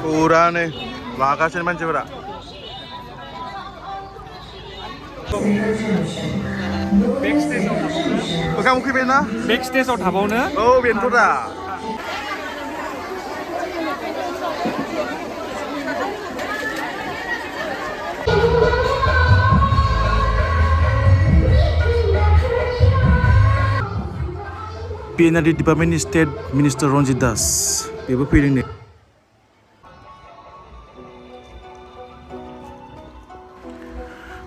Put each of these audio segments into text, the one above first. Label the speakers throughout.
Speaker 1: Urane, Baksa mancibra. Kamu kibena?
Speaker 2: Backstage out habawno.
Speaker 1: Oh, bentuk dah. PNRD Department State Minister Ronjit Das. Beबो फैदों नै.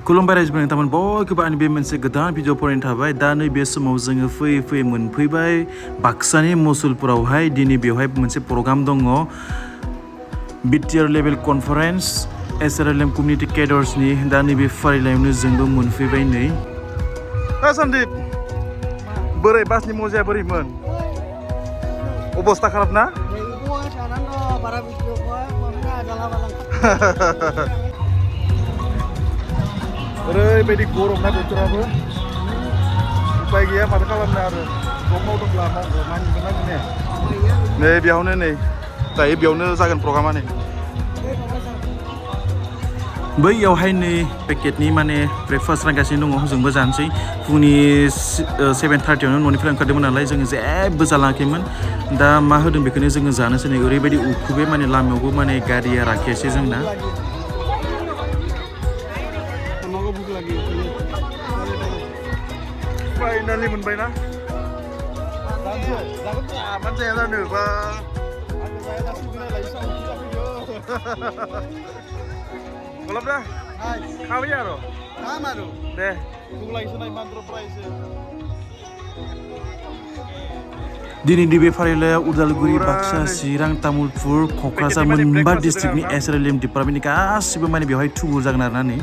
Speaker 1: खुलुमबाय रायजो नोंथांमोन बयखौबो आंनि बे मोनसे गोदान भिडिअ फरायनो थाबाय दा नैबे समाव जोङो फैयै मोनफैबाय बाक्सानि मुसुलपुरावहाय दिनै बेवहाय मोनसे प्रग्राम दङ BTR level conference ASRLM community केडार्सनि दा नैबे फारिलाइयावनो जोंबो मोनफैबाय नै सन्दीप बोरै बासनि मजाया बोरैमोन अबस्था खाराब ना ओरैबायदि गरम ना बोथोराबो उपाय गैया माथो खालामनो आरो जब मावदोंब्ला मानिगोन ना नै बेयावनो नै दायो बेयावनो जागोन प्रग्रामा नै बैयावहाय नै पेकेटनि माने ब्रेकफास्ट रानगासिनो दङ जोंबो जानोसै फुंनि 7:30आवनो न'निफ्राय ओंखारदोंमोन नालाय जोङो जेबो जालाङाखैमोन दा मा होदों बेखौनो जोङो जानोसै नै ओरैबायदि उखुबे माने लामायावबो माने गारिया राखियासै जोंना फाइनालि मोनबायना जागोन जाया जानो बा Golap dah. Kau ya ro? Sama ro. Deh. Tunggu lagi sana mantra prize. Dini di Befarila Udalguri Baksa Sirang Tamulpur Kokrazar मोनबा डिस्ट्रिक्टनि ASRLM डिपार्टमेन्टनि गासिबो माने बेवहाय थुबुर जागोन आरोना नै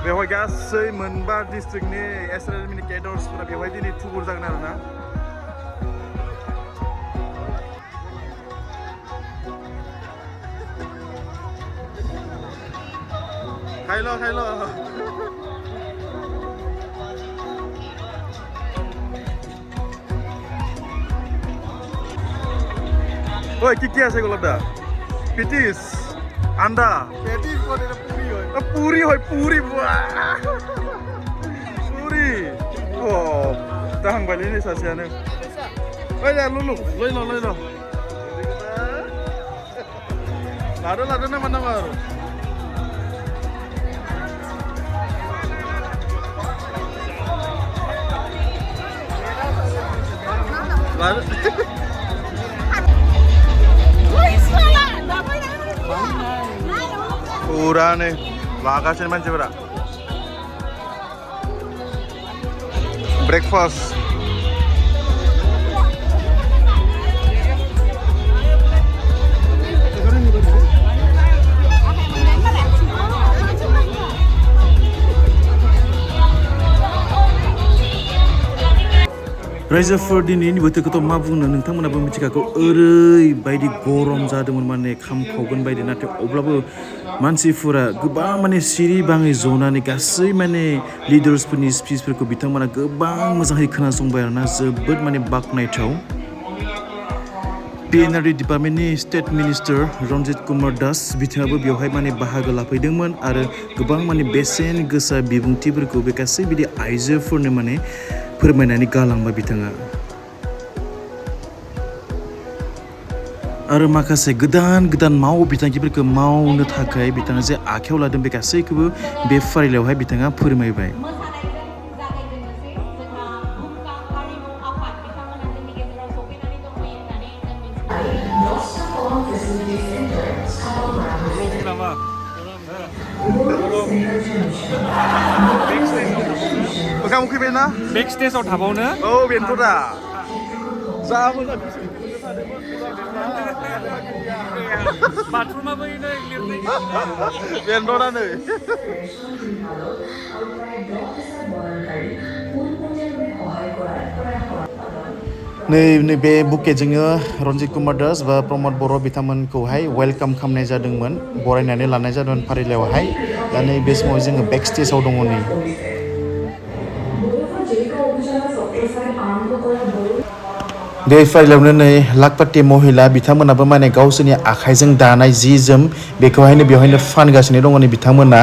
Speaker 1: बेवहाय गासै मोनबा डिस्ट्रिक्टनि ASRLM केडार्सफोरा बेवहाय दिनै थुबुर जागोन आरोना खायलो ओइ কি আছে গোলাপ দা পিটিস আন্ডা পেটিস করে পুরি হয় পুরি পুরি ও दाहांबायलै नै सासेयानो ओइ जा लुलु लैल' लादो ना मानाङा आरो लादो Urane, Baksa mancibra. Breakfast. रायजोफोर दिनैनि बोथोरखौथ' मा बुंनो नोंथांमोनाबो मिथिखागौ ओरैबायदि गरम जादोंमोन माने खामखावगोन बायदि नाथाय अब्लाबो मानसिफोरा गोबां माने सिरि बाङै जनानै गासै माने लिडार्सफोरनि स्पिचफोरखौ बिथांमोना गोबां मोजाङै खोनासंबाय आरोना जोबोद माने बाख्नायथाव PNRD डिपार्टमेन्टनि स्टेट मिनिस्टार रनजित कुमार दास बिथाङाबो बेवहाय माने बाहागो लाफैदोंमोन आरो गोबां माने बेसेन गोसा बिबुंथिफोरखौ बे गासै बिदि आइजोफोरनो माने फोरमायनानै गालांबाय बिथाङा आरो माखासे गोदान माव बिथांखिफोरखौ मावनो थाखाय बिथाङा जे आखायाव लादों बे गासैखौबो बे फारिलाइयावहाय बिथाङा फोरमायबाय Kamu kibena?
Speaker 2: Backstage out habawno.
Speaker 1: Oh, bentuk dah. Sama lah.
Speaker 2: Bathroom apa ini?
Speaker 1: Bentuk dah nih. नैबे बुकेटजोंनो रन्जित कुमार दास बा प्रमद बर' बिथांमोनखौहाय वेलकाम खालामनाय जादोंमोन बरायनानै लानाय जादोंमोन फारिलाइयावहाय दा नैबे समाव जोङो बेक स्टेजाव दङ नै बे फारिलाइयावनो नै लाखपाति महिला बिथांमोनाबो माने गावसोरनि आखाइजों दानाय जि जोम बेखौहायनो बेवहायनो फानगासिनो दङ नै बिथांमोना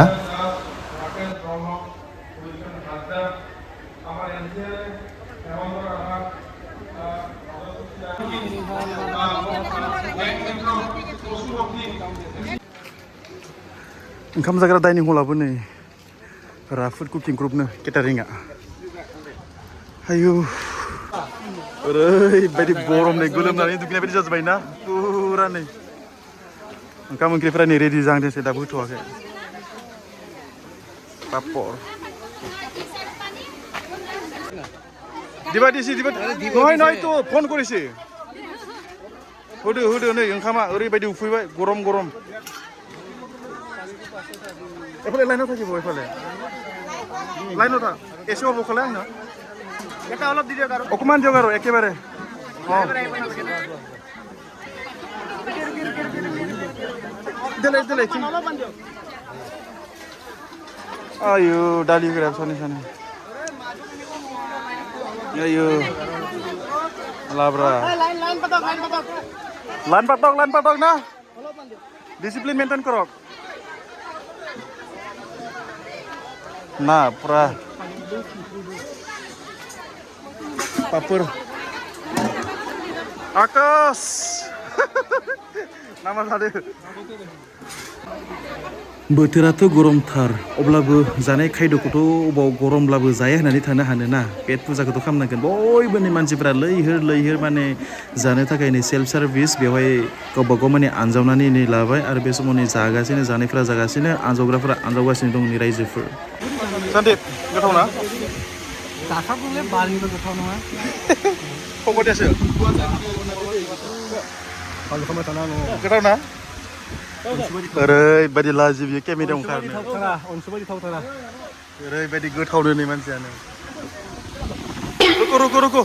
Speaker 1: ओंखाम जाग्रा डाइनिं हलाबो नै राफुद कुकिं ग्रुपनो केटारिंआ आयु ओरैबायदि गरम नै गोलोमनानै दुगैनाय बायदि जाजोब्बाय ना पुरा नै ओंखाम ओंख्रिफोरा नै रेडि जाहांदोंसै दाबो होथ'वाखै पापर दिबा दिसि दिबा नय तो फन करेছে होदो नै ओंखामा ओरैबायदि उखैबाय गरम गरम एफाले लाइनाव थाकिब एफाले लाइनाव था एसे अफ खालाय आंनो এটা অলপ দি দিয়ক আৰু অকমান দিয়ক আৰু একেবাৰে দিলে आयु दालि होग्रा सानै आयु लाब्रा लाइन पातक ना डिसिप्लिन मेंटेन करक ना पुरा पापर आकाश नामा जादों बोथोराथ' गरमथार अब्लाबो जानाय खायद'खौथ' अबाव गरमब्लाबो जाया होननानै थानो हानोना पेट फुजाखौथ' खालामनांगोन बयबो नै मानसिफ्रा लैहोर माने जानो थाखाय नै सेल्फ सार्भिस बेवहाय गावबा गाव माने आनजावनानै नै लाबाय आरो बे समाव नै जागासिनो जानायफ्रा जागासिनो आनजावग्राफ्रा आनजावगासिनो दं नै रायजोफोर सन्दीप गोथाव ना जाखाबोले बारिबो गोथाव नङा खबरदेसो गोथाव ना ओरैबायदि लाजियो केमेरायाव ओंखारनो ओरैबायदि गोथावनो नै मानसियानो रुको